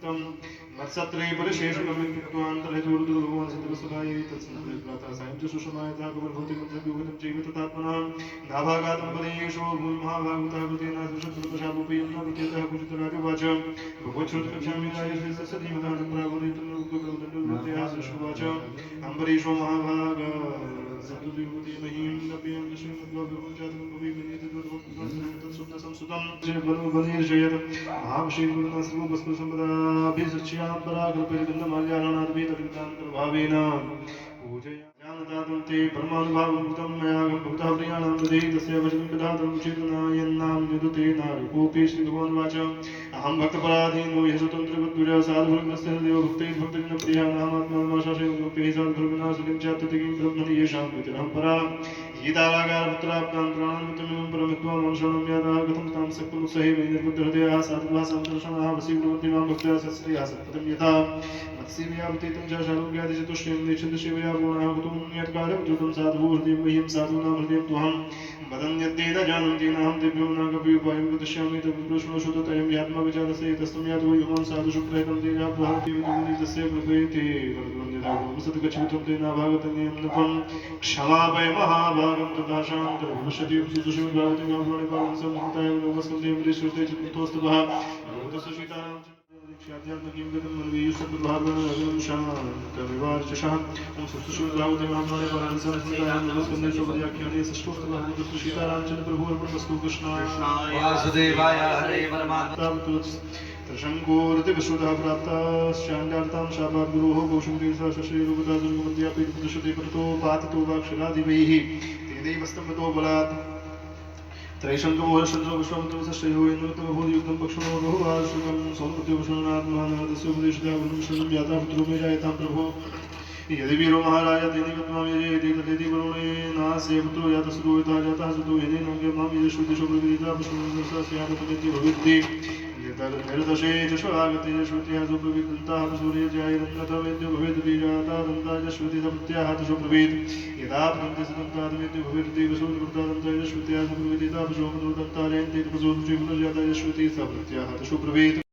तम मत्सत्रे परिशेषणमित्वान्तरहेतुर्दु भगवान् सिद्धवसुधायै तत्सन्निधिप्रातः सायं च सुषमायतः कबलभूति मन्त्रव्यूहतं जीविततात्मनां नाभागातं पदेषु भूमिमहाभागवतः कृतेन सुषुप्तशापोपयं न प्रत्येतः कुचितराजोवाच भगवच्छ्रुतकक्षामि राजश्रीस्य धीमतानं प्रागुरितुर्गुरुदण्डोत्याः सृष्टुवाच अम्बरीषो महाभाग सन्तुतिभूति महीं नव्यं श्रीमद्वाभ्यवञ्चातमकविगणितदुर्भक्तसंस्कृतं बलबलीर्जयत् महाविषयगुरुणा सर्ववस्तुसम्पदाभिसच्यां पराकृपेर्गन्धमाल्याणाद्वैतविदान्तर्भावेन पूजया ज्ञानदातं ते परमानुभावं मया भक्तः प्रियाणां दधे तस्य वचनं कदातं चेतनायन्नां निदुते नारकोऽपि श्रीभगवानुवाच अहं भक्तपराधीनो ह्य स्वतन्त्रवद्विजः साधुभक्तस्य देवभक्तैर्भक्तजनप्रियाणामात्मानमाशासयो लोके साधुभर्गनाशुकिं चात्यतिकिं ब्रह्मणि येषां वितरं परा गीतारागारपुत्राप्तान्तराणमितमिमं परमित्वा मनुष्याणां यातः कथं तां सक्कुलुत्सहे वै निर्बुद्धहृदयाः साधुवाः सन्तर्षणाः वसीकुर्वन्ति मां भक्त्या सत्श्रेयः सत्पदं यथा मत्सीमयावतीतं च शालोक्यादिचतुष्टयं निच्छन्दशिवया पूर्णः कुतुम्यत्कालं द्रुतं साधुः हृदयं मह्यं साधूनां हृदयं त्वहं वदन्यद्ये न जानन्ति नाहं तेभ्यो न कपियुपायं वदिष्यामि तद्विप्रश्नोषु ततयं यात्माविचारस्य तस्तं यातु वै भगवान् साधुषु प्रयतं तेजा प्रहृतिविदुनितस्य प्रभेते वरदवन्दितागुणसद्गच्छितं ते नाभागतन्यं नृपं क्षमापय महाभागं तथा शान्तर्भविष्यति सुदुषिविभावति गाम्भीर्यपालं संहृताय लोकस्कन्धे वृश्रुते चतुर्थोऽस्तवः भगवतसुशीतारां ख्यात्यात्मकीं गतं मन्वीयुषद्भागं शान्तमिवार्चषः सुशिवभावति गाम्भीर्यपालं संहृताय लोकस्कन्धे स्वपदयाख्याने षष्ठोऽस्तवः भगवतसुशीतारामचन्द्र प्रभुर्पणमस्तु कृष्णाय वासुदेवाय हरे परमात्मा त्रिशङ्कोरतिविश्रुतः प्राप्ताश्चाण्डार्तां शापाद्गुरोः कौशुम्बीर्षा शशीरूपता दुर्गमद्यापीठप्रदुषते परतो पातितो वाक्षरादिवैः तेनैवस्तम्भतो बलात् त्रैशङ्कमोहशन्द्रो विश्वमतमसश्रयो इन्द्रतमभूतयुक्तं पक्षणो बहुवार्षिकं सौमृत्युभूषणात्महानवदस्य उपदेशतः वरुणशनं व्याता पुत्रो मे जायतां प्रभो यदि वीरो महाराज तेन गत्वां यजेति तदेति वरुणेनास्य पुत्रो जातः यथा जातः सुतो यदेन गत्वां यजश्रुतिषु प्रविदिता पुष्पमसस्यापतमिति भविद्ति निर्दशे च स्वागते श्रुत्याः सुप्रविदन्ताः सूर्यजायरन्नथमेत्यो भवेद् बीजाता दन्ताय श्रुतिः प्रत्याः च सुप्रवीत् यदा प्रन्ति सदन्तादमेत्यो भवेद्देव सूर्यकृतादन्ताय श्रुत्याः सुप्रविदिता पशोपदो दन्तालयन्ते पशोपचि पुनर्जाताय श्रुतिः स प्रत्याः च सुप्रवीत्